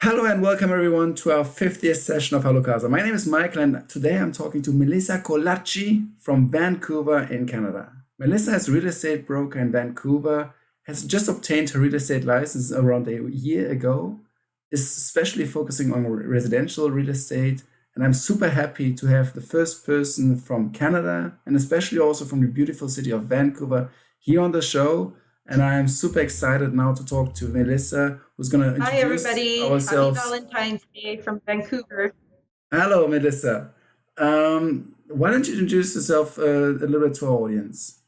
Hello and welcome everyone to our 50th session of Hello Casa. My name is Michael and today I'm talking to Melissa Colacci from Vancouver in Canada. Melissa is a real estate broker in Vancouver, has just obtained her real estate license around a year ago, is especially focusing on residential real estate, and I'm super happy to have the first person from Canada and especially also from the beautiful city of Vancouver here on the show. And I'm super excited now to talk to Melissa, who's going to Hi, introduce everybody. Happy ourselves. Valentine's Day from Vancouver. Hello, Melissa. Why don't you introduce yourself a little bit to our audience?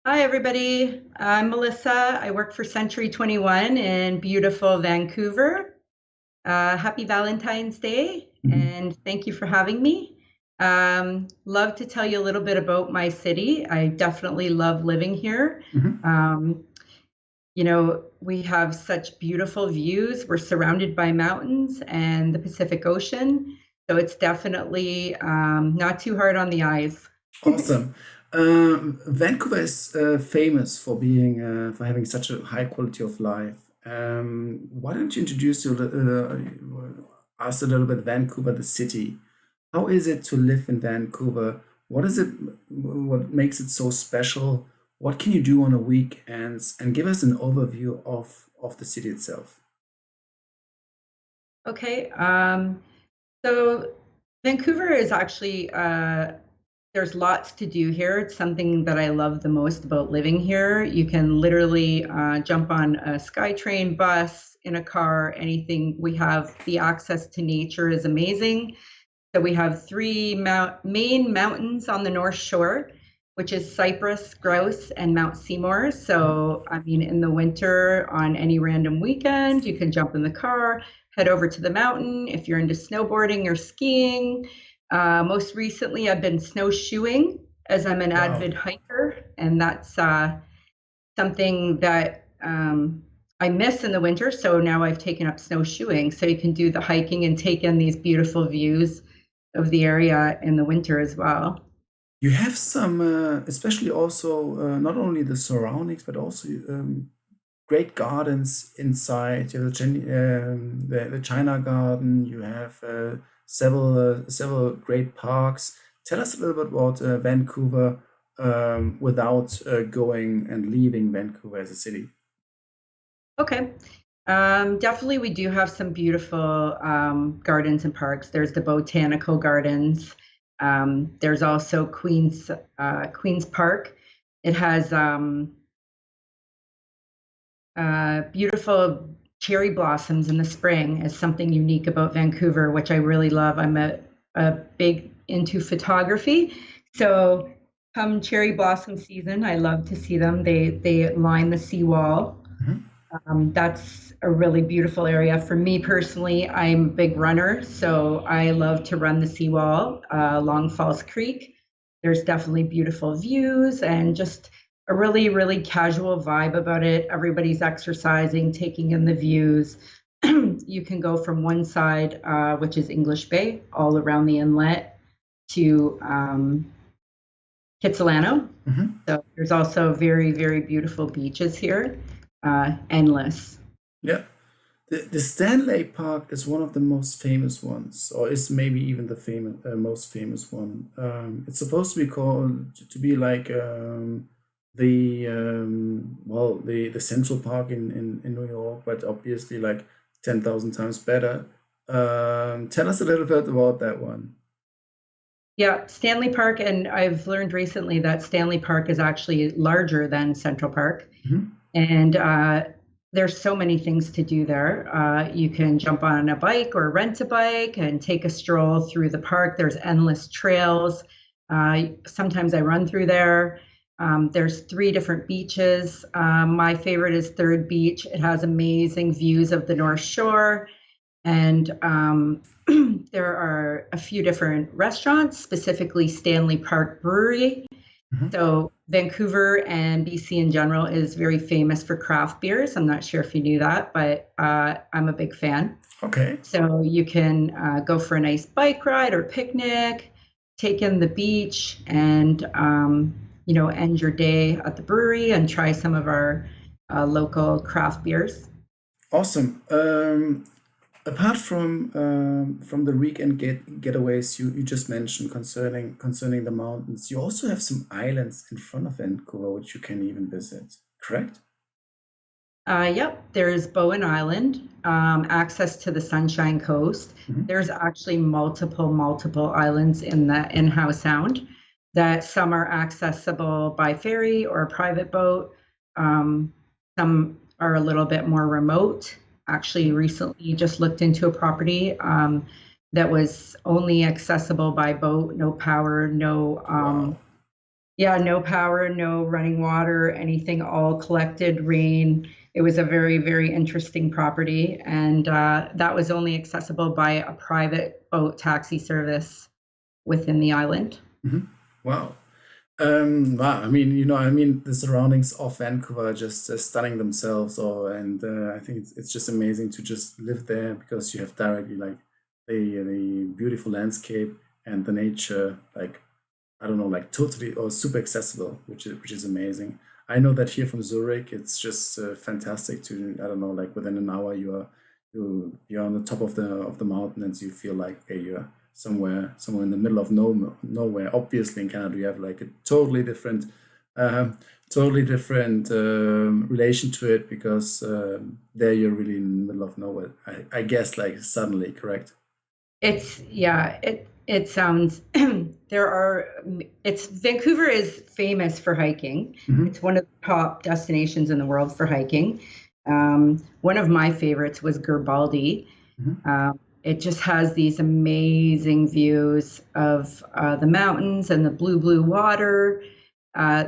Hi, everybody. I'm Melissa. I work for Century21 in beautiful Vancouver. Happy Valentine's Day, Mhm. and thank you for having me. Love to tell you a little bit about my city. I definitely love living here. Mhm. Um, we have such beautiful views. We're surrounded by mountains and the Pacific Ocean. So it's definitely not too hard on the eyes. Awesome. Vancouver is famous for being for having such a high quality of life. Why don't you introduce us a little bit Vancouver the city? How is it to live in Vancouver? What is it? What makes it so special? What can you do on a weekends? And give us an overview of the city itself. Okay. So Vancouver is actually, there's lots to do here. It's something that I love the most about living here. You can literally jump on a SkyTrain bus, in a car, anything. We have the access to nature is amazing. So we have three main mountains on the North Shore, which is Cypress, Grouse, and Mount Seymour. So, I mean, in the winter, on any random weekend, you can jump in the car, head over to the mountain. If you're into snowboarding or skiing, most recently, I've been snowshoeing as I'm an Wow. avid hiker, and that's something that I miss in the winter. So now I've taken up snowshoeing. So you can do the hiking and take in these beautiful views of the area in the winter as well. You have some, especially also not only the surroundings, but also great gardens inside. You have the China Garden. You have several great parks. Tell us a little bit about Vancouver without going and leaving Vancouver as a city. Okay. Definitely, we do have some beautiful gardens and parks. There's the botanical gardens. There's also Queens Park. It has beautiful cherry blossoms in the spring is something unique about Vancouver, which I really love. I'm a big into photography. So come cherry blossom season, I love to see them. They line the seawall. Mhm. That's a really beautiful area. For me personally, I'm a big runner, so I love to run the seawall along Falls Creek. There's definitely beautiful views and just a really, really casual vibe about it. Everybody's exercising, taking in the views. You can go from one side, which is English Bay, all around the inlet, to Kitsilano. Mhm. So there's also very, very beautiful beaches here, endless. Yeah. The Stanley Park is one of the most famous ones, or is maybe even the most famous one. It's supposed to be called to be like the Central Park in New York, but obviously like 10,000 times better. Tell us a little bit about that one. Yeah, Stanley Park, and I've learned recently that Stanley Park is actually larger than Central Park. Mhm. And there's so many things to do there. You can jump on a bike or rent a bike and take a stroll through the park. There's endless trails. Sometimes I run through there. There's three different beaches. My favorite is Third Beach. It has amazing views of the North Shore. And there are a few different restaurants, specifically Stanley Park Brewery. Mhm. So Vancouver and BC in general is very famous for craft beers. I'm not sure if you knew that, but I'm a big fan. Okay. So you can go for a nice bike ride or picnic, take in the beach, and end your day at the brewery and try some of our local craft beers. Awesome. Apart from the weekend getaways you just mentioned concerning the mountains, you also have some islands in front of Vancouver which you can even visit, correct? Yep, there's Bowen Island, access to the Sunshine Coast. Mhm. There's actually multiple islands in the in-house sound that some are accessible by ferry or private boat. Um, some are a little bit more remote. Actually, recently just looked into a property that was only accessible by boat, no power, no Wow. yeah, no power, no running water, anything, all collected rain. It was a very interesting property, and that was only accessible by a private boat taxi service within the island. Mhm. Wow. Wow. The surroundings of Vancouver are just stunning themselves. And I think it's just amazing to just live there because you have directly like the beautiful landscape and the nature, like I don't know, like totally or super accessible, which is amazing. I know that here from Zurich, it's just fantastic to I don't know, like within an hour you're on the top of the mountain and you feel like okay, you're somewhere in the middle of nowhere. Obviously, in Canada, you have like a um, totally different relation to it because there you're really in the middle of nowhere. I guess like suddenly, correct? It's yeah, it sounds there are it's Vancouver is famous for hiking. Hmm. It's one of the top destinations in the world for hiking. One of my favorites was Garibaldi. Hmm. It just has these amazing views of the mountains and the blue water. Uh,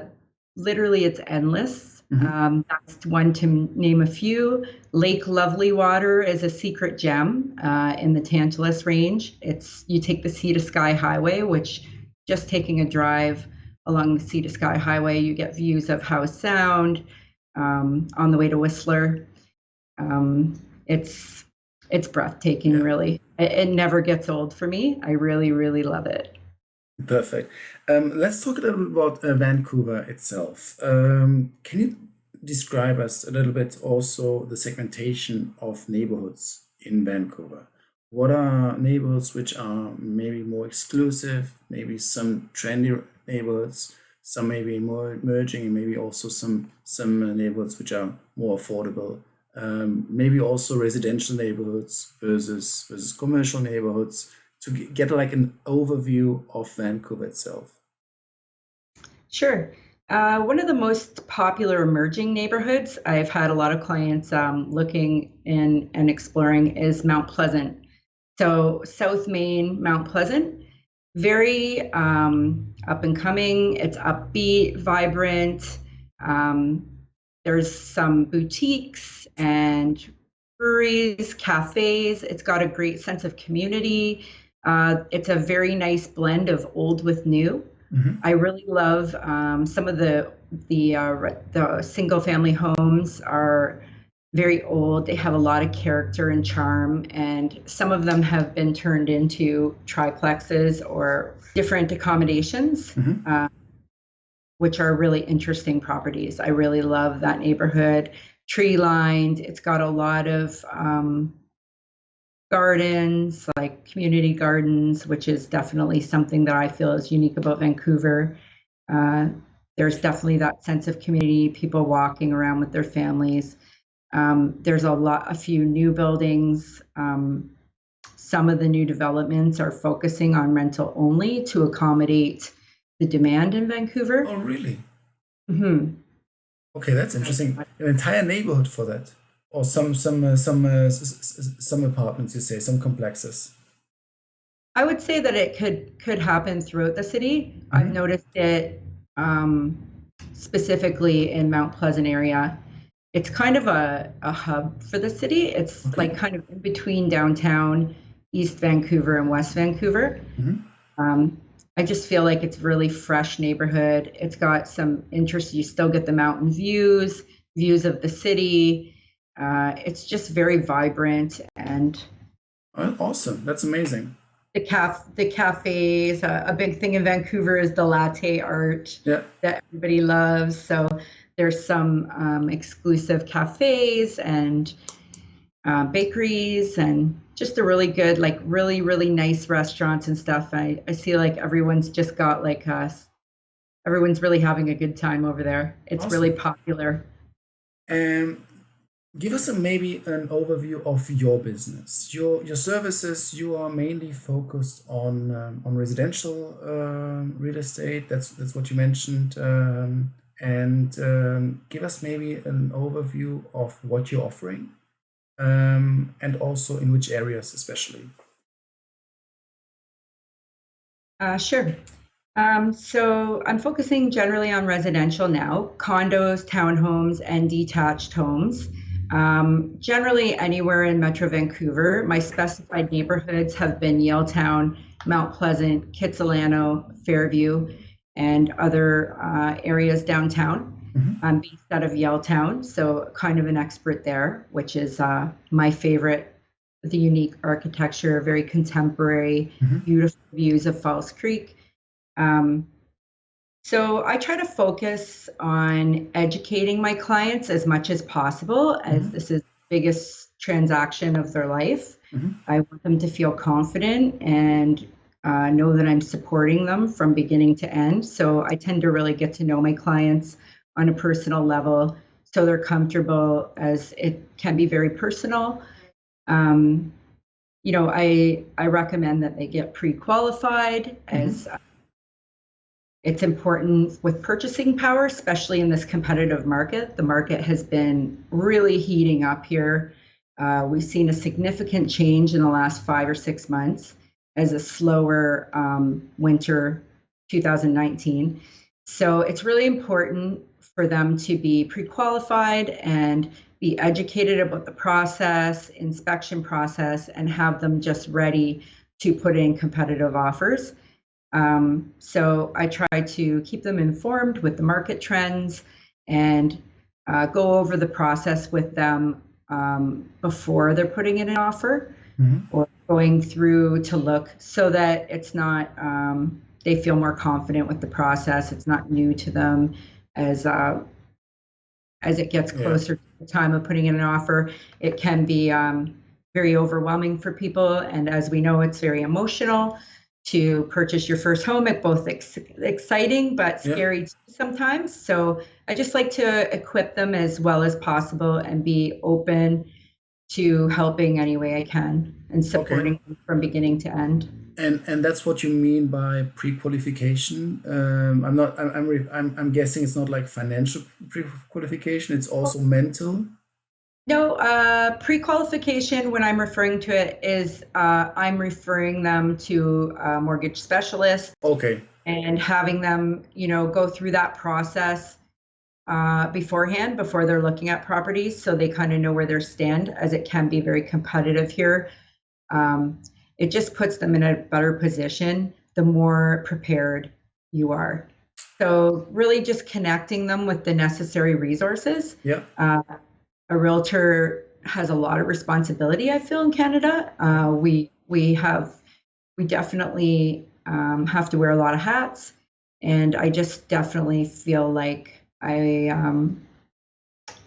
Literally, it's endless. Hmm. That's one to name a few. Lake Lovely Water is a secret gem in the Tantalus Range. It's you take the Sea to Sky Highway, which just taking a drive along the Sea to Sky Highway, you get views of Howe Sound on the way to Whistler. Um, it's breathtaking, Yeah. really. It never gets old for me. I really love it. Perfect. Let's talk a little bit about Vancouver itself. Can you describe us a little bit also the segmentation of neighborhoods in Vancouver? What are neighborhoods which are maybe more exclusive, maybe some trendy neighborhoods, some maybe more emerging, and maybe also some neighborhoods which are more affordable. Maybe also residential neighborhoods versus commercial neighborhoods to get like an overview of Vancouver itself. Sure. One of the most popular emerging neighborhoods I've had a lot of clients looking in and exploring is Mount Pleasant. So, South Main, Mount Pleasant, very up and coming. It's upbeat, vibrant. Um, there's some boutiques and breweries, cafes. It's got a great sense of community. It's a very nice blend of old with new. Hmm. I really love some of the single family homes are very old. They have a lot of character and charm, and some of them have been turned into triplexes or different accommodations, Hmm. which are really interesting properties. I really love that neighborhood. Tree lined. It's got a lot of gardens, like community gardens, which is definitely something that I feel is unique about Vancouver. Uh, there's definitely that sense of community, people walking around with their families. There's a few new buildings. Some of the new developments are focusing on rental only to accommodate the demand in Oh, Vancouver. really? Hmm. Okay, that's interesting. An entire neighborhood for that, or some apartments, you say, some complexes. I would say that it could happen throughout the city. I've Hmm. noticed it um, specifically in Mount Pleasant area. It's kind of a hub for the city. It's Okay. like kind of in between downtown, East Vancouver and West Vancouver. Hmm. Um, I just feel like it's really fresh neighborhood. It's got some interest. You still get the mountain views, views of the city. It's just very vibrant, and Oh, awesome. That's amazing. the cafes. A big thing in Vancouver is the latte art Yeah. that everybody loves. So there's some exclusive cafes and bakeries and just a really good, like really, really nice restaurants and stuff. I see like everyone's just got like everyone's really having a good time over there. It's really Awesome. popular. And give us maybe an overview of your business, your services. You are mainly focused on residential real estate. That's what you mentioned. And give us maybe an overview of what you're offering, and also in which areas, especially. Sure. So I'm focusing generally on residential now, condos, townhomes, and detached homes. Generally anywhere in Metro Vancouver. My specified neighborhoods have been Yaletown, Mount Pleasant, Kitsilano, Fairview, and other areas downtown. Hmm. I'm based out of Yaletown, so kind of an expert there, which is my favorite. The unique architecture, very contemporary, Hmm. beautiful views of Falls Creek. Um, so I try to focus on educating my clients as much as possible, as Hmm. this is the biggest transaction of their life. Hmm. I want them to feel confident and know that I'm supporting them from beginning to end. So I tend to really get to know my clients on a personal level so they're comfortable, as it can be very personal. Um, I recommend that they get pre-qualified, as Hmm. it's important with purchasing power, especially in this competitive market. The market has been really heating up here. We've seen a significant change in the last 5 or 6 months as a slower winter 2019. So it's really important for them to be pre-qualified and be educated about the process, inspection process, and have them just ready to put in competitive offers. So I try to keep them informed with the market trends and go over the process with them before they're putting in an offer Hmm. or going through to look, so that it's not, they feel more confident with the process. It's not new to them as it gets Yeah. closer to the time of putting in an offer. It can be very overwhelming for people. And as we know, it's very emotional to purchase your first home. It's both exciting but Yeah. scary sometimes. So I just like to equip them as well as possible and be open to helping any way I can and Okay. supporting them from beginning to end. And that's what you mean by pre-qualification. I'm not. I'm guessing it's not like financial pre-qualification. It's also mental. No, pre-qualification, when I'm referring to it, is I'm referring them to a mortgage specialist Okay. and having them, go through that process beforehand, before they're looking at properties, so they kind of know where they stand, as it can be very competitive here. Um, it just puts them in a better position the more prepared you are. So really just connecting them with the necessary resources. Yeah. Uh, a realtor has a lot of responsibility, I feel, in Canada. Yeah. We definitely have to wear a lot of hats, and I just definitely feel like I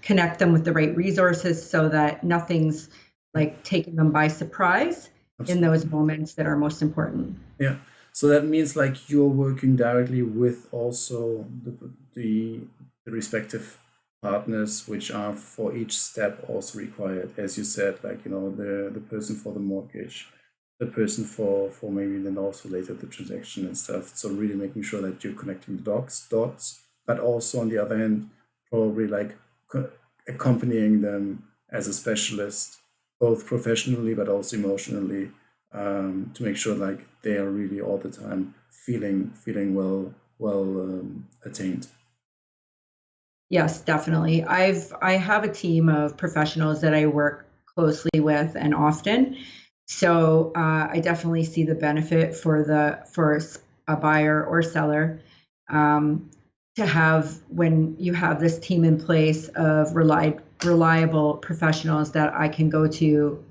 connect them with the right resources so that nothing's Yeah. like taking them by surprise in those Absolutely. moments that are most important. Yeah. So that means like you're working directly with also the, the respective partners, which are for each step also required, as you said, like the person for the mortgage, the person for maybe then also later the transaction and stuff. So really making sure that you're connecting the dots, but also on the other hand, probably like accompanying them as a specialist, both professionally but also emotionally, to make sure like they are really all the time feeling well attained. Yes, definitely. I have a team of professionals that I work closely with and often. So I definitely see the benefit for a buyer or seller, um, to have, when you have this team in place of reliable professionals that I can go to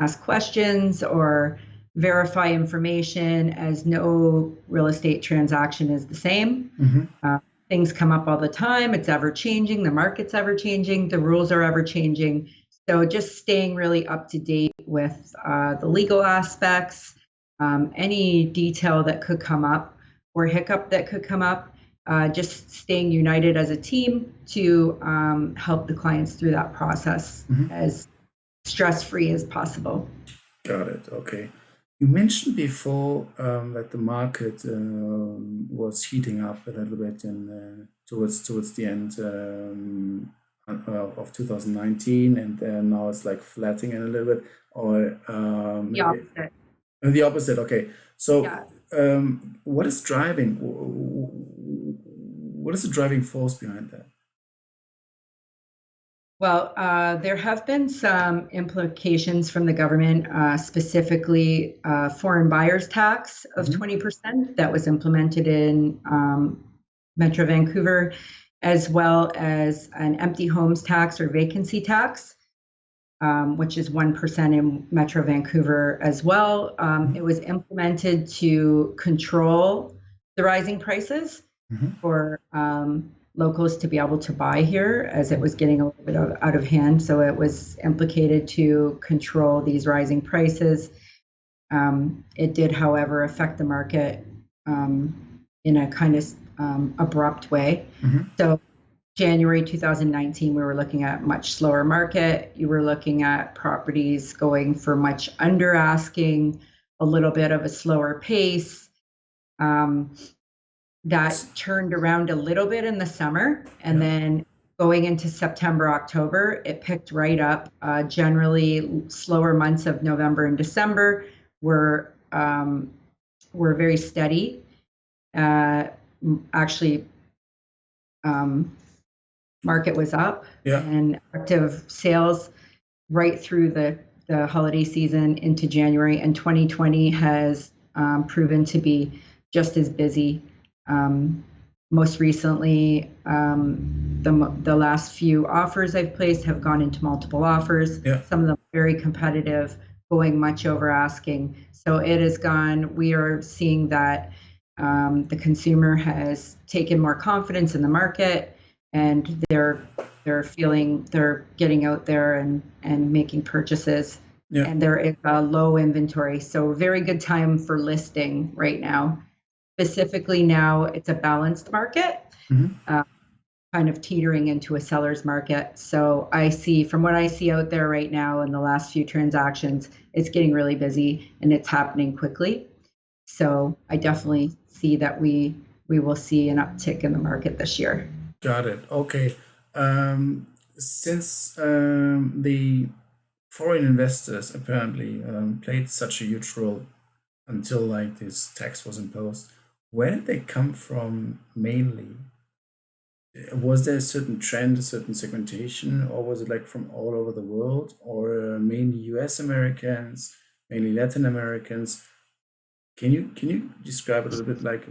ask questions or verify information, as no real estate transaction is the same. Hmm. Uh, Things come up all the time. It's ever changing. The market's ever changing. The rules are ever changing. So just staying really up to date with the legal aspects, any detail that could come up or hiccup that could come up, just staying united as a team to help the clients through that process as stress-free as possible. Got it. Okay. You mentioned before that the market was heating up a little bit towards the end of 2019, and now it's like flattening a little bit, or The opposite. the opposite. Okay. So, Yeah. what is driving? What is the driving force behind that? Well, there have been some implications from the government, specifically foreign buyers tax of 20% that was implemented in Metro Vancouver, as well as an empty homes tax or vacancy tax, which is 1% in Metro Vancouver as well. It was implemented to control the rising prices for locals to be able to buy here, as it was getting a little bit out of hand. So it was implicated to control these rising prices. It did, however, affect the market in a kind of abrupt way. So January 2019, we were looking at much slower market. You were looking at properties going for much under asking, a little bit of a slower pace. That turned around a little bit in the summer, and then going into September, October, it picked right up. Generally, slower months of November and December were very steady. Actually, market was up, and active sales right through the holiday season into January, and 2020 has proven to be just as busy. Most recently, the last few offers I've placed have gone into multiple offers. Some of them very competitive, going much over asking. So it has gone. We are seeing that the consumer has taken more confidence in the market, and they're getting out there and making purchases. And there is a low inventory, so very good time for listing right now. Specifically now, it's a balanced market, kind of teetering into a seller's market. So from what I see out there right now in the last few transactions, it's getting really busy and it's happening quickly. So I definitely see that we will see an uptick in the market this year. Got it. Okay. Since the foreign investors apparently played such a huge role until like this tax was imposed, where did they come from mainly? Was there a certain trend, a certain segmentation, or was it like from all over the world, or mainly US Americans, mainly Latin Americans? Can you describe a little bit like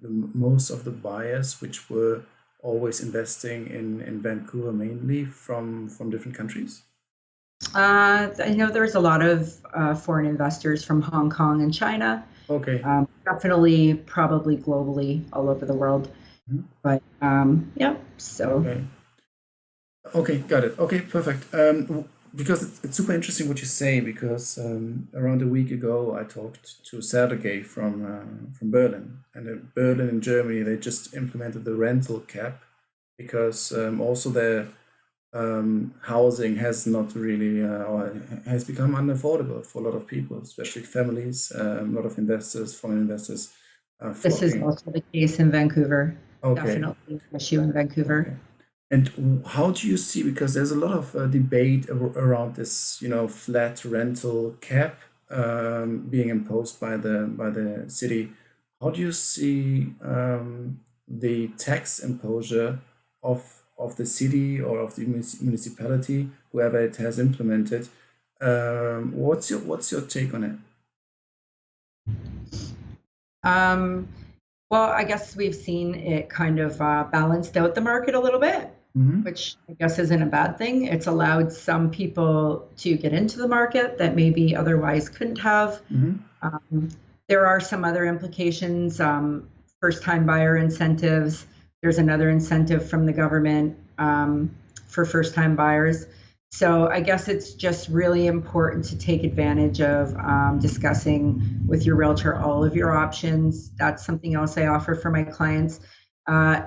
most of the buyers which were always investing in Vancouver mainly from different countries? I know there's a lot of foreign investors from Hong Kong and China. Okay. Definitely, probably globally, all over the world. But yeah, so. Okay, got it. Okay, perfect. Because it's super interesting what you say, because around a week ago I talked to Sergey from Berlin, and in Berlin in Germany they just implemented the rental cap because also their housing has not really or has become unaffordable for a lot of people, especially families. A lot of investors, foreign investors. This is also the case in Vancouver. Okay. Definitely an issue in Vancouver. Okay. And how do you see, because there's a lot of debate around this, flat rental cap being imposed by the city. How do you see the tax imposure of the city or of the municipality, whoever it has implemented? What's your take on it? Well, I guess we've seen it kind of balanced out the market a little bit, which I guess isn't a bad thing. It's allowed some people to get into the market that maybe otherwise couldn't have. There are some other implications, first-time buyer incentives. There's another incentive from the government for first-time buyers. So I guess it's just really important to take advantage of discussing with your realtor all of your options. That's something else I offer for my clients. Uh,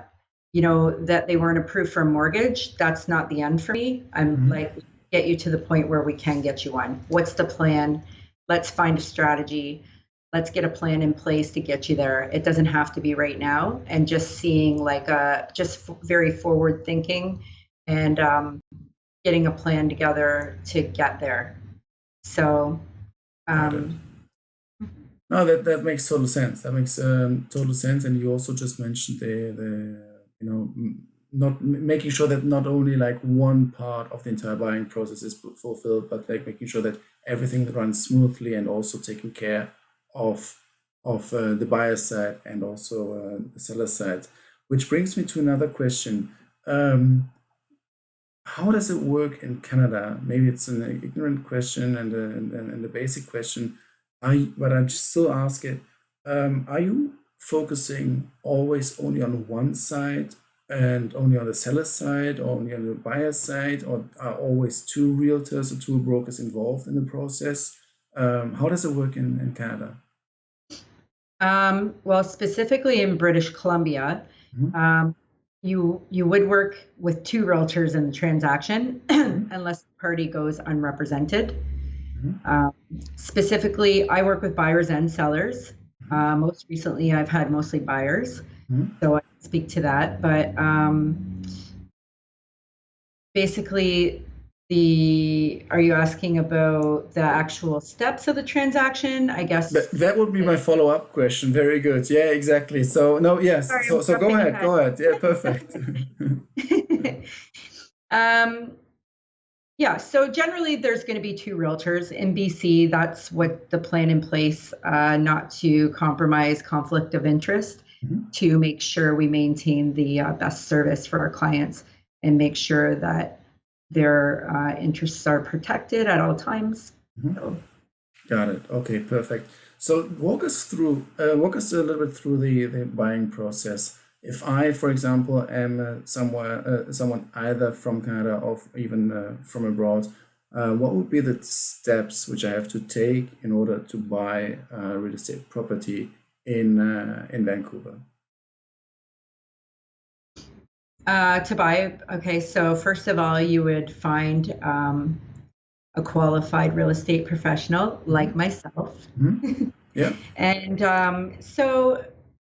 that they weren't approved for a mortgage, that's not the end for me. I'm like, get you to the point where we can get you one. What's the plan? Let's find a strategy. Let's get a plan in place to get you there. It doesn't have to be right now. And just seeing like very forward thinking and getting a plan together to get there. So, no, that makes total sense. That makes total sense. And you also just mentioned the not making sure that not only like one part of the entire buying process is fulfilled, but like making sure that everything runs smoothly, and also taking care of the buyer side and also the seller side. Which brings me to another question. How does it work in Canada? Maybe it's an ignorant question and a basic question, but I still ask it. Are you focusing always only on one side and only on the seller side, or only on the buyer side, or are always two realtors or two brokers involved in the process? How does it work in Canada? Well, specifically in British Columbia, you would work with two realtors in the transaction unless the party goes unrepresented. Specifically, I work with buyers and sellers. Most recently, I've had mostly buyers, so I can speak to that. But basically, are you asking about the actual steps of the transaction? I guess that would be my follow-up question. Very good. Yeah, exactly. So no, yes. Sorry, so go ahead. Go ahead. Yeah, perfect. Yeah, so generally there's going to be two realtors in BC. That's what the plan in place, not to compromise conflict of interest, to make sure we maintain the best service for our clients and make sure that their interests are protected at all times. So. Got it. Okay, perfect. So walk us a little bit through the buying process. If I, for example, am someone either from Canada or even from abroad, what would be the steps which I have to take in order to buy a real estate property in Vancouver? To buy, okay, so first of all, you would find a qualified real estate professional like myself. Yeah. And so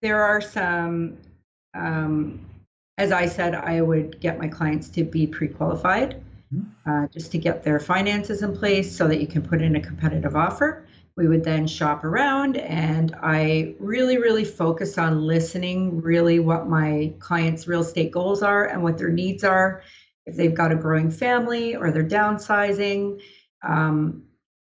there are some, as I said, I would get my clients to be pre-qualified, just to get their finances in place so that you can put in a competitive offer. We would then shop around, and I really, really focus on listening really what my clients' real estate goals are and what their needs are. If they've got a growing family or they're downsizing,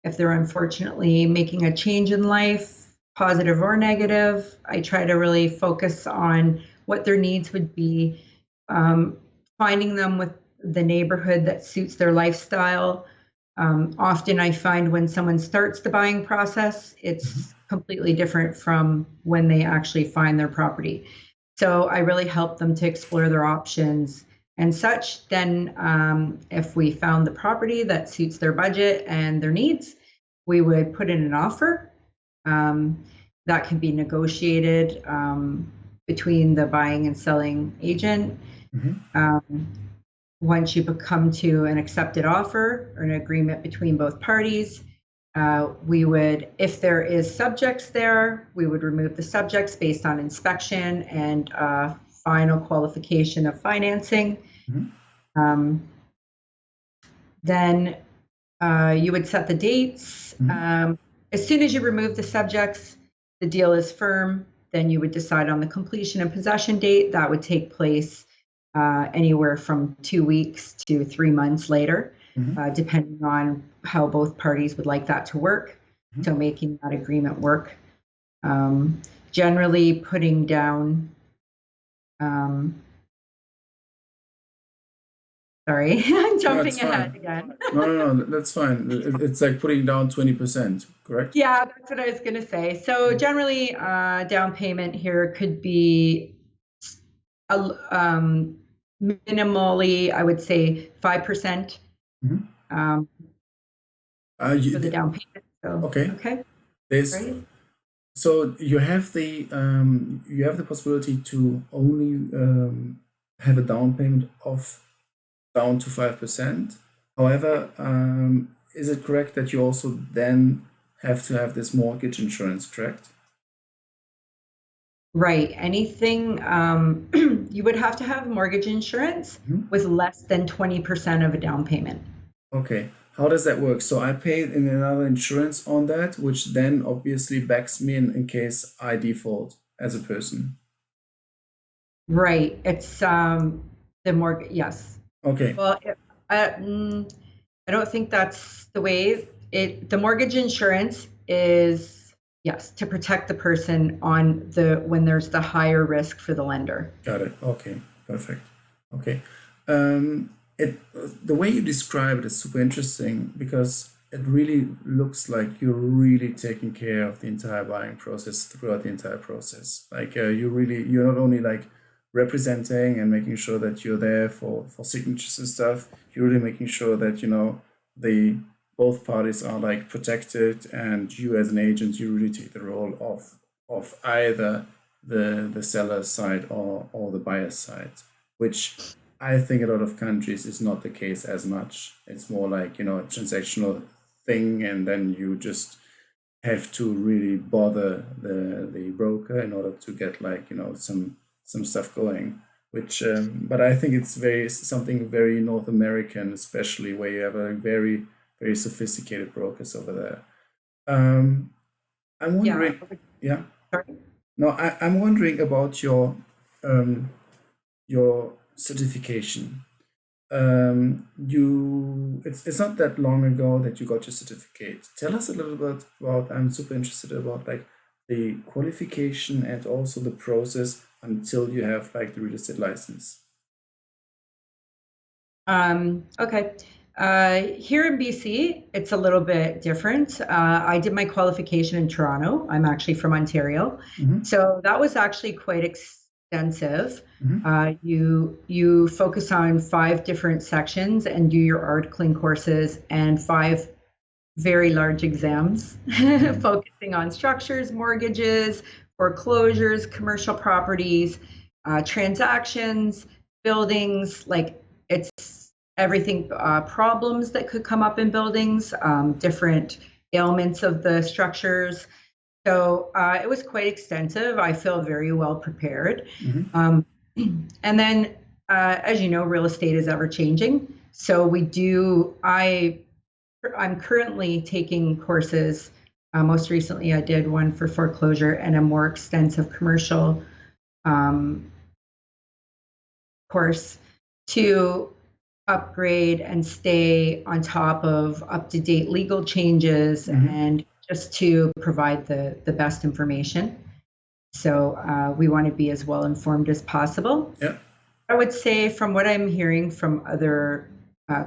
if they're unfortunately making a change in life, positive or negative, I try to really focus on what their needs would be, finding them with the neighborhood that suits their lifestyle. Often I find when someone starts the buying process, it's completely different from when they actually find their property. So I really help them to explore their options and such. Then if we found the property that suits their budget and their needs, we would put in an offer that can be negotiated between the buying and selling agent. Once you come to an accepted offer or an agreement between both parties, we would, if there is subjects there, we would remove the subjects based on inspection and final qualification of financing. Then you would set the dates. As soon as you remove the subjects, the deal is firm. Then you would decide on the completion and possession date. That would take place anywhere from 2 weeks to 3 months later, depending on how both parties would like that to work. So making that agreement work. Generally putting down, sorry, I'm jumping ahead again. No, that's fine. It's like putting down 20%, correct? Yeah, that's what I was going to say. So generally, down payment here could be minimally, I would say 5%. Mhm. um, You, for the down payment. So, okay. okay, There's great. so you have the possibility to only have a down payment of down to 5%. However, is it correct that you also then have to have this mortgage insurance, correct? Right. Anything, you would have to have mortgage insurance Mhm. with less than 20% of a down payment. Okay. How does that work? So I paid in another insurance on that, which then obviously backs me in case I default as a person. Right. It's the mortgage. Yes. Okay. Well, I don't think that's the way the mortgage insurance is, yes, to protect the person on when there's the higher risk for the lender. Got it. Okay, perfect. Okay. The way you describe it is super interesting because it really looks like you're really taking care of the entire buying process throughout the entire process. Like you're not only like representing and making sure that you're there for signatures and stuff. You're really making sure that the both parties are like protected, and you as an agent, you really take the role of either the seller's side or the buyer's side, which I think a lot of countries is not the case as much. It's more like, a transactional thing, and then you just have to really bother the broker in order to get like, some stuff going. Which, but I think it's something very North American, especially where you have a very, very sophisticated brokers over there. Um, I'm Yeah. wondering, yeah. Sorry. No, I'm wondering about um, your certification. It's not that long ago that you got your certificate. Tell us a little bit about. I'm super interested about like the qualification and also the process until you have like the real estate license. Okay. Here in BC, it's a little bit different. I did my qualification in Toronto. I'm actually from Ontario. Mm-hmm. So that was actually quite extensive. Mm-hmm. You focus on 5 different sections and do your articling courses and 5 very large exams, Mm-hmm. focusing on structures, mortgages, foreclosures, commercial properties, transactions, buildings. Like it's everything, problems that could come up in buildings, different ailments of the structures. So it was quite extensive. I feel very well prepared. Mm-hmm. Um, and then, as you know, real estate is ever changing. So we do, I'm currently taking courses. Most recently, I did one for foreclosure and a more extensive commercial um, course to upgrade and stay on top of up to date legal changes Mm-hmm. and just to provide the best information. So we want to be as well informed as possible. Yeah. I would say, from what I'm hearing from other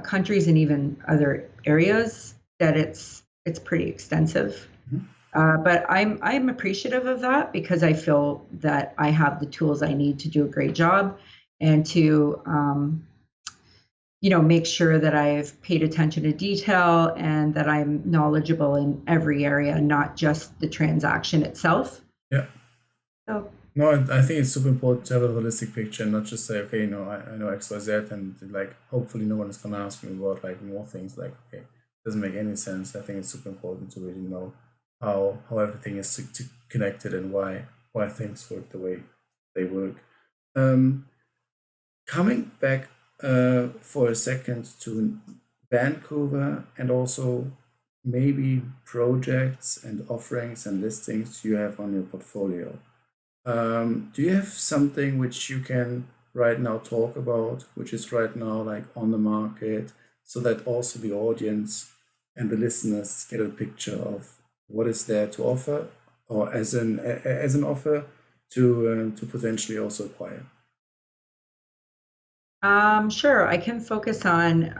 countries and even other areas, that it's pretty extensive. Mm-hmm. But I'm appreciative of that because I feel that I have the tools I need to do a great job and to make sure that I've paid attention to detail and that I'm knowledgeable in every area, not just the transaction itself. Yeah. So No, I think it's super important to have a holistic picture and not just say, okay, I know X, Y, Z, and like hopefully no one is gonna ask me about like more things. Like, okay, doesn't make any sense. I think it's super important to really know how everything is connected and why things work the way they work. Um, Coming back for a second to Vancouver and also maybe projects and offerings and listings you have on your portfolio. Do you have something which you can right now talk about, which is right now like on the market, so that also the audience and the listeners get a picture of what is there to offer, or as an offer to potentially also acquire? sure, I can focus on.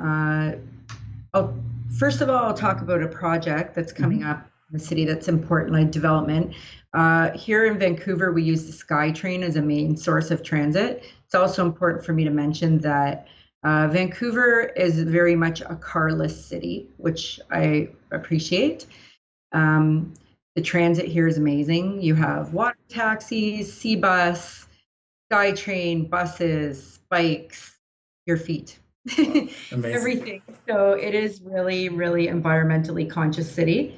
I'll, First of all, I'll talk about a project that's coming Mm-hmm. up in the city that's important, like development. Here in Vancouver, we use the SkyTrain as a main source of transit. It's also important for me to mention that Vancouver is very much a carless city, which I appreciate. Um, the transit here is amazing. You have water taxis, sea bus, SkyTrain, buses, bikes, your feet, Wow, amazing. everything. So it is really, really environmentally conscious city.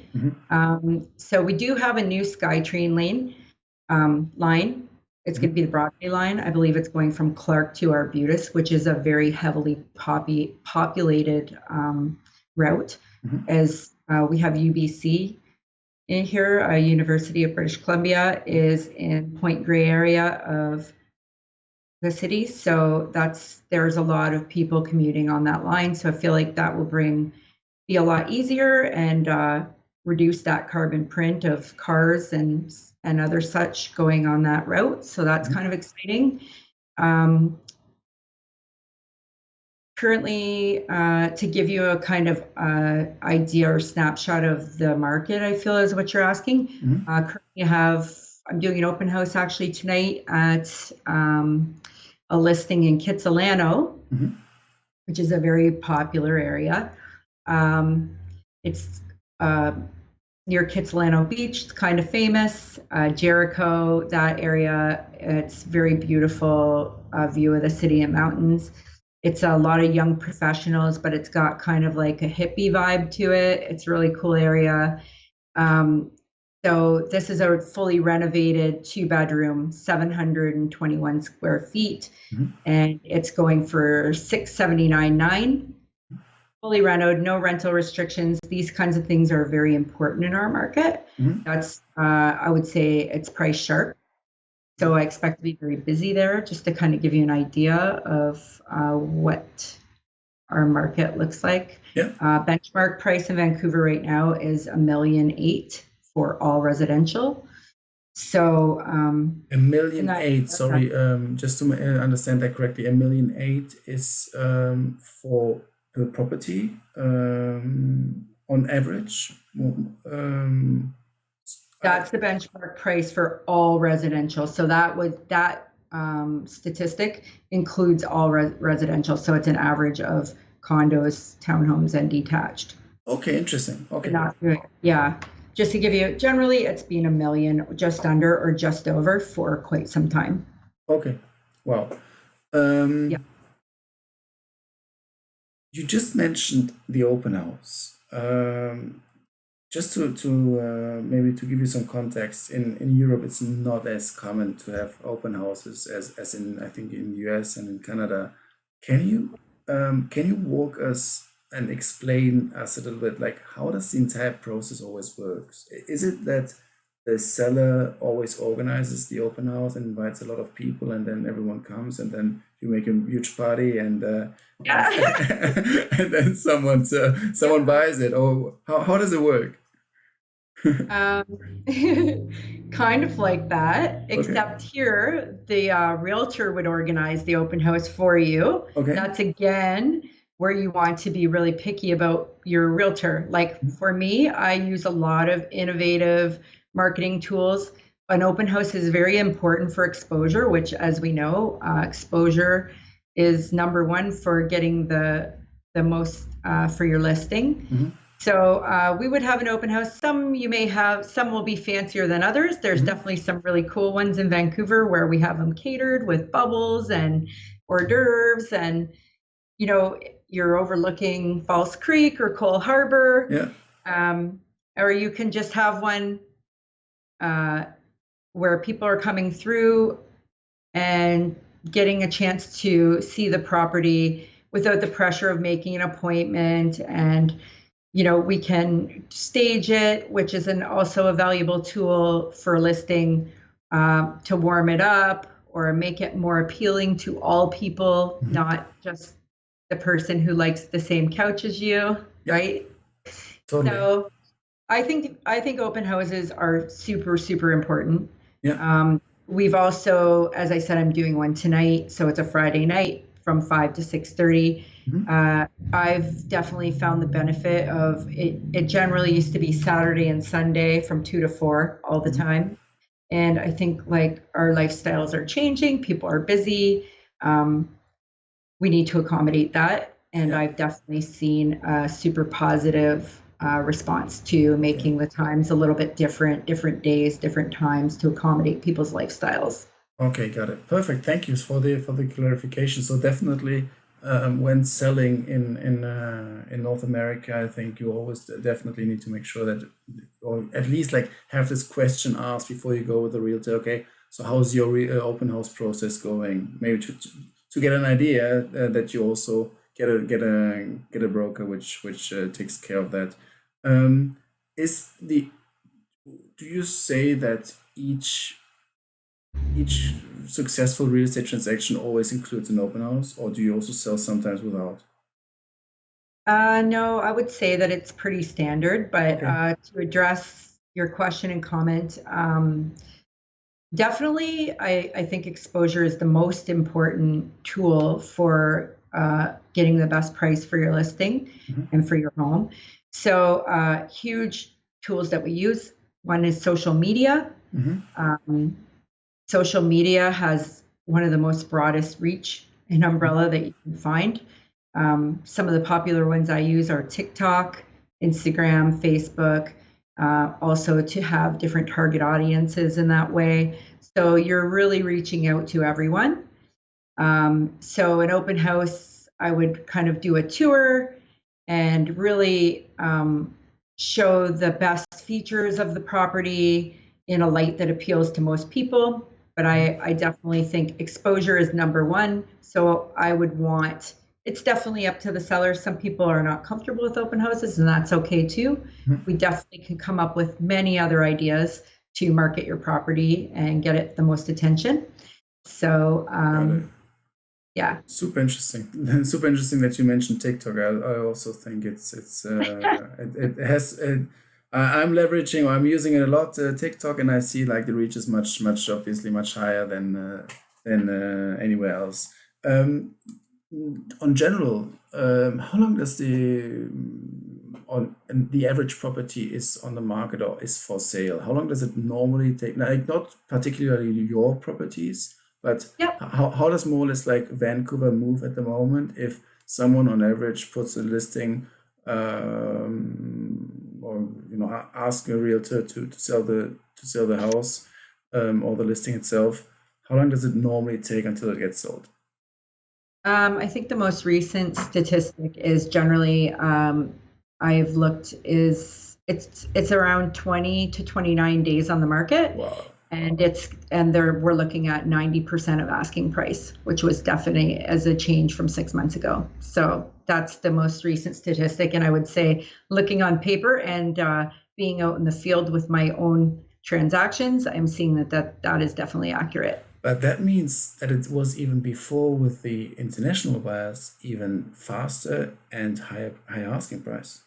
So we do have a new SkyTrain line. It's going to be the Broadway line. I believe it's going from Clark to Arbutus, which is a very heavily populated route, as we have UBC in here. University of British Columbia is in Point Grey area of the city. So there's a lot of people commuting on that line. So I feel like that will be a lot easier and reduce that carbon print of cars and other such going on that route. So that's kind of exciting. Currently, to give you a kind of idea or snapshot of the market, I feel is what you're asking. Currently I'm doing an open house actually tonight at a listing in Kitsilano, which is a very popular area. It's near Kitsilano Beach. It's kind of famous. Jericho, that area, it's very beautiful view of the city and mountains. It's a lot of young professionals, but it's got kind of like a hippie vibe to it. It's a really cool area. So this is a fully renovated 2-bedroom, 721 square feet, and it's going for $679,900. Fully renovated, no rental restrictions. These kinds of things are very important in our market. That's, I would say, it's price sharp. So I expect to be very busy there, just to kind of give you an idea of what our market looks like. Benchmark price in Vancouver right now is $1.8 million for all residential. So $1.8 million. Sorry, just to understand that correctly, $1.8 million is for the property on average. That's the benchmark price for all residential. So that statistic includes all residential. So it's an average of condos, townhomes, and detached. Okay, interesting. Okay. Yeah. Just to give you, generally it's been $1 million, just under or just over for quite some time. Okay. Wow. Yeah. You just mentioned the open house. Just to maybe to give you some context, in Europe it's not as common to have open houses as in, I think, in US and in Canada. Can you walk us and explain us a little bit, like, how does the entire process always works? Is it that the seller always organizes the open house and invites a lot of people, and then everyone comes, and then you make a huge party, and and then someone buys it? Or how does it work? Kind of like that, except here the realtor would organize the open house for you. That's again where you want to be really picky about your realtor. Like for me, I use a lot of innovative marketing tools. An open house is very important for exposure, which, as we know, exposure is number one for getting the most for your listing. So we would have an open house. Some will be fancier than others. There's definitely some really cool ones in Vancouver where we have them catered with bubbles and hors d'oeuvres, and you're overlooking False Creek or Cole Harbor. Or you can just have one where people are coming through and getting a chance to see the property without the pressure of making an appointment. And we can stage it, which is also a valuable tool for listing, to warm it up or make it more appealing to all people, not just the person who likes the same couch as you, right? Totally. So I think open houses are super, super important. We've also, as I said, I'm doing one tonight, so it's a Friday night from 5 to 6:30. I've definitely found the benefit of it. It generally used to be Saturday and Sunday from 2 to 4 all the time. And I think, like, our lifestyles are changing. People are busy. we need to accommodate that. And Yeah. I've definitely seen a super positive response to making the times a little bit different days, different times to accommodate people's lifestyles. Okay, got it. Perfect. Thank you for the clarification. So definitely, when selling in North America, I think you always definitely need to make sure that, or at least like have this question asked before you go with the realtor. Okay, so how's your open house process going? Maybe to get an idea that you also get a broker which takes care of that. Um, is the Do you say that each successful real estate transaction always includes an open house, or do you also sell sometimes without? No, I would say that it's pretty standard, but Okay. to address your question and comment, definitely, I think exposure is the most important tool for getting the best price for your listing Mm-hmm. and for your home. So, huge tools that we use. One is social media. Mm-hmm. Um, Social media has one of the most broadest reach and umbrella that you can find. Some of the popular ones I use are TikTok, Instagram, Facebook, also to have different target audiences in that way. So you're really reaching out to everyone. So an open house, I would kind of do a tour and really show the best features of the property in a light that appeals to most people. But I definitely think exposure is number one. So I would want, it's definitely up to the seller. Some people are not comfortable with open houses, and that's okay too. Mm-hmm. We definitely can come up with many other ideas to market your property and get it the most attention. So Got it. yeah. Super interesting. Super interesting that you mentioned TikTok. I also think it has. I'm leveraging, or I'm using it a lot, TikTok, and I see like the reach is much obviously much higher than anywhere else. Um, on general, how long does the average property is on the market or is for sale? How long does it normally take? Like not particularly your properties, but Yep. how does more or less like Vancouver move at the moment? If someone on average puts a listing, or ask a realtor to sell the house, or the listing itself, how long does it normally take until it gets sold? I think the most recent statistic is generally I've looked is it's around 20 to 29 days on the market, Wow. and we're looking at 90% of asking price, which was definitely as a change from 6 months ago. So that's the most recent statistic, and I would say looking on paper and being out in the field with my own transactions, I'm seeing that is definitely accurate. But that means that it was even before with the international buyers even faster and higher asking price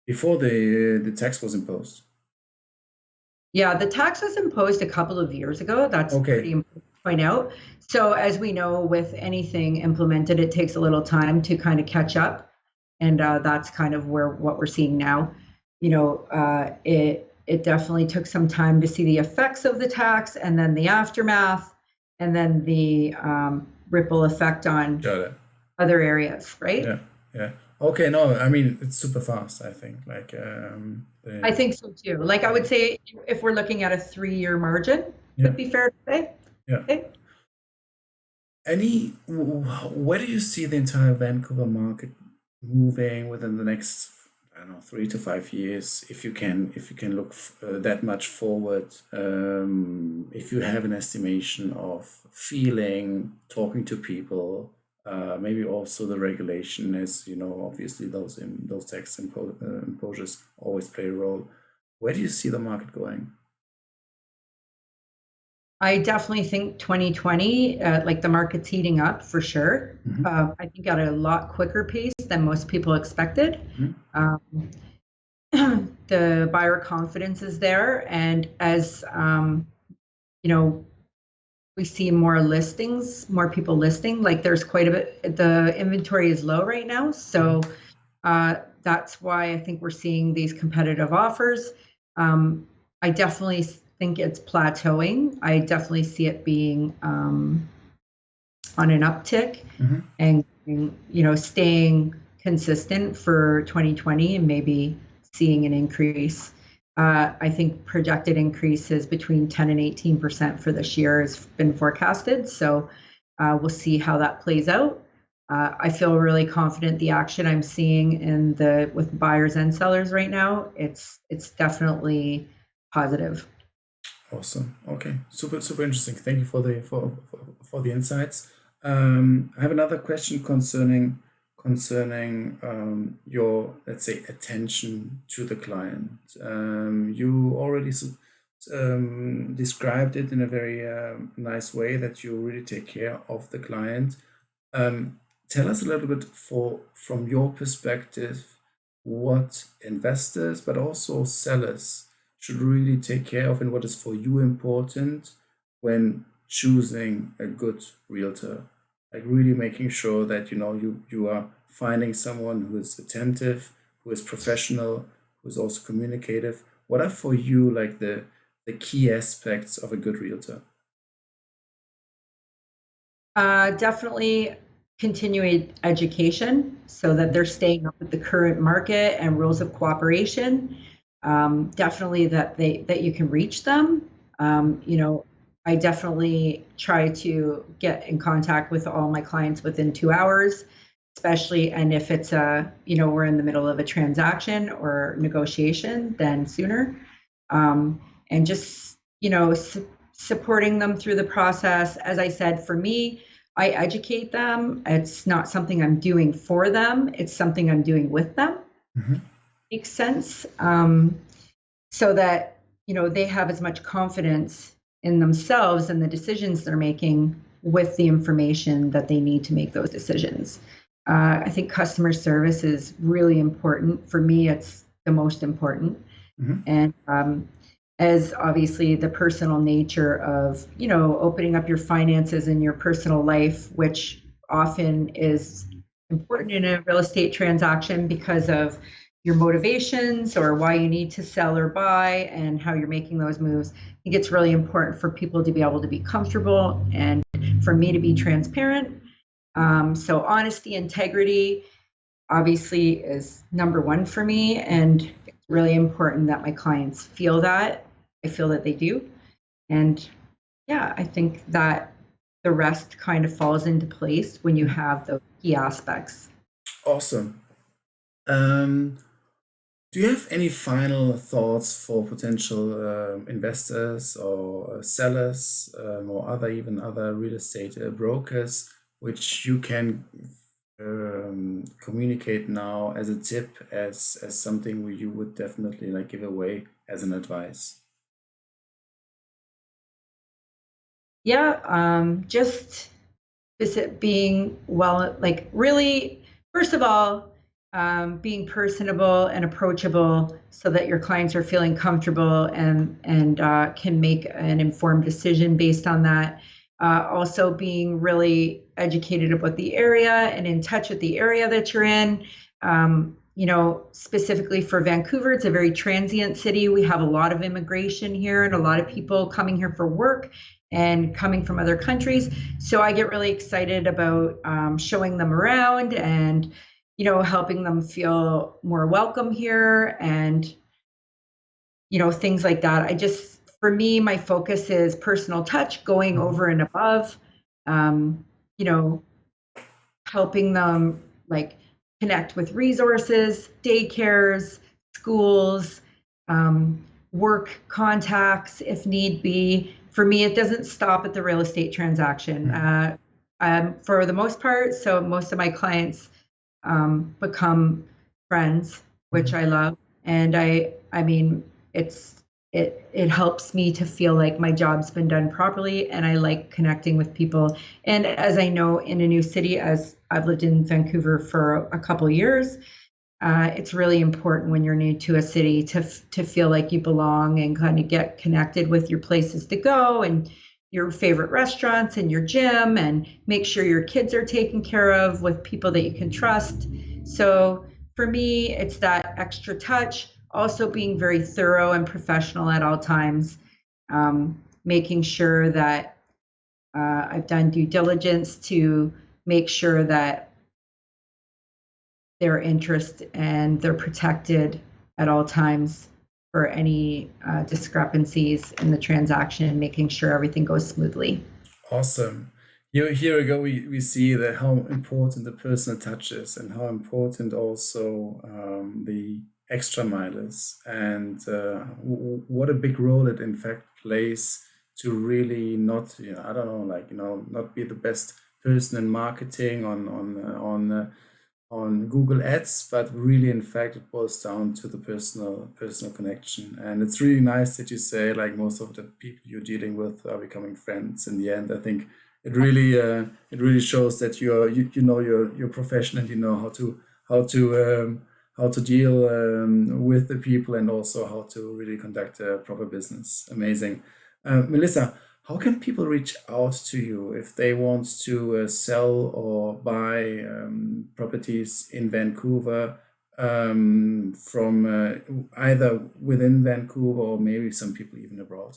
before the tax was imposed. Yeah, the tax was imposed a couple of years ago. That's Okay, pretty important to point out. So as we know, with anything implemented, it takes a little time to kind of catch up, and that's kind of what we're seeing now. It definitely took some time to see the effects of the tax, and then the aftermath, and then the ripple effect on got it. other areas, right? Yeah, yeah. Okay, no, I mean it's super fast. I think like I think so too. Like I would say, if we're looking at a 3-year margin, yeah, would be fair to say. yeah. Okay. Where do you see the entire Vancouver market moving within the next, I don't know, 3 to 5 years? If you can look that much forward, if you have an estimation of feeling, talking to people, maybe also the regulation, as you know, obviously those tax imposures always play a role. Where do you see the market going? I definitely think 2020, like the market's heating up for sure. Hmm. I think at a lot quicker pace than most people expected. Hmm. Um, the buyer confidence is there, and as you know, we see more listings, more people listing. Like there's quite a bit. The inventory is low right now, so that's why I think we're seeing these competitive offers. I definitely think it's plateauing. I definitely see it being on an uptick, and staying consistent for 2020 and maybe seeing an increase. I think projected increases between 10 and 18% for this year has been forecasted. So we'll see how that plays out. I feel really confident the action I'm seeing with buyers and sellers right now, it's definitely positive. Awesome. Okay. Super, super interesting. Thank you for the insights. I have another question concerning your, let's say, attention to the client. You already described it in a very nice way that you really take care of the client. Tell us a little bit from your perspective what investors but also sellers should really take care of and what is for you important when choosing a good realtor, like really making sure that you are finding someone who is attentive, who is professional, who is also communicative. What are for you like the key aspects of a good realtor? Definitely continuing education so that they're staying up with the current market and rules of cooperation. Definitely that you can reach them. I definitely try to get in contact with all my clients within 2 hours, especially, and if it's we're in the middle of a transaction or negotiation, then sooner. And just supporting them through the process. As I said, for me, I educate them. It's not something I'm doing for them. It's something I'm doing with them. Makes sense. So that they have as much confidence in themselves and the decisions they're making with the information that they need to make those decisions. I think customer service is really important. For me, it's the most important. And as obviously the personal nature of opening up your finances in your personal life, which often is important in a real estate transaction because of your motivations or why you need to sell or buy and how you're making those moves. I think it's really important for people to be able to be comfortable and for me to be transparent. So honesty, integrity, obviously is number one for me. And it's really important that my clients feel that. I feel that they do. And yeah, I think that the rest kind of falls into place when you have those key aspects. Awesome. Do you have any final thoughts for potential investors or sellers or other real estate brokers, which you can communicate now as a tip, as something where you would definitely like give away as an advice? Yeah, just being really, first of all, being personable and approachable so that your clients are feeling comfortable and can make an informed decision based on that. Also being really educated about the area and in touch with the area that you're in. Specifically for Vancouver, it's a very transient city. We have a lot of immigration here and a lot of people coming here for work and coming from other countries. So I get really excited about showing them around and helping them feel more welcome here and things like that. For me, my focus is personal touch, going over and above, helping them like connect with resources, daycares, schools, work contacts if need be. For me, it doesn't stop at the real estate transaction. For the most part, so most of my clients become friends, which I love, and I mean it helps me to feel like my job's been done properly, and I like connecting with people. And as I know, in a new city, as I've lived in Vancouver for a couple of years, it's really important when you're new to a city to feel like you belong and kind of get connected with your places to go and your favorite restaurants and your gym, and make sure your kids are taken care of with people that you can trust. So for me, it's that extra touch, also being very thorough and professional at all times, making sure that I've done due diligence to make sure that their interest and they're protected at all times for any discrepancies in the transaction, making sure everything goes smoothly. Awesome. Here we go. We see that how important the personal touch is and how important also the extra mile is, and what a big role it in fact plays to really not, I don't know, like, not be the best person in marketing on Google Ads, but really, in fact, it boils down to the personal connection. And it's really nice that you say like most of the people you're dealing with are becoming friends in the end. I think it really shows that you know your profession, and you know how to deal with the people, and also how to really conduct a proper business. Amazing. Melissa, how can people reach out to you if they want to sell or buy properties in Vancouver, from either within Vancouver or maybe some people even abroad?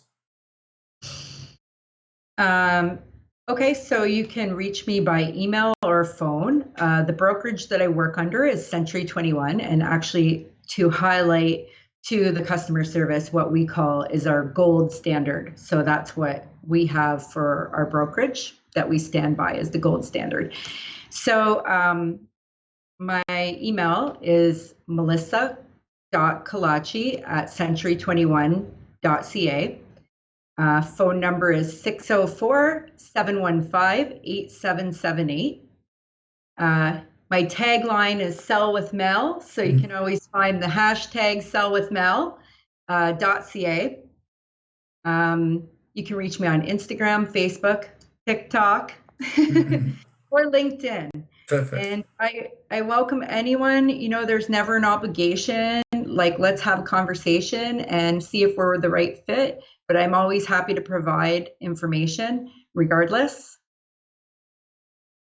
Okay, so you can reach me by email or phone. The brokerage that I work under is Century21, and actually, to highlight to the customer service, what we call is our gold standard. So that's what we have for our brokerage that we stand by, is the gold standard. So my email is melissa.colacci@century21.ca. Phone number is 604-715-8778. My tagline is sell with Mel, so you can always find the hashtag sell with Mel .ca. You can reach me on Instagram, Facebook, TikTok, or LinkedIn. Perfect. And I welcome anyone. There's never an obligation. Like, let's have a conversation and see if we're the right fit. But I'm always happy to provide information regardless.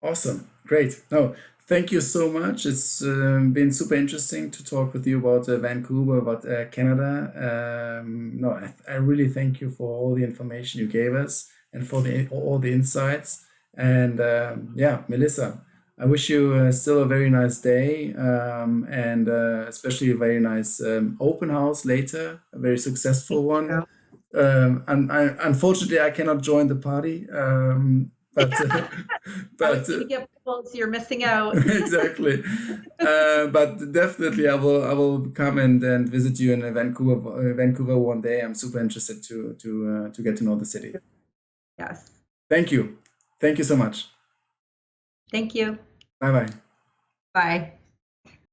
Awesome. Great. No, thank you so much. It's been super interesting to talk with you about Vancouver, about Canada. No, I really thank you for all the information you gave us and for all the insights. And yeah, Melissa, I wish you still a very nice day, and especially a very nice open house later, a very successful one. And unfortunately, I cannot join the party, but I but was going to get pulled, so you're missing out. exactly. But definitely, I will come and visit you in Vancouver one day. I'm super interested to get to know the city. Yes. Thank you so much. Thank you. Bye bye. Bye.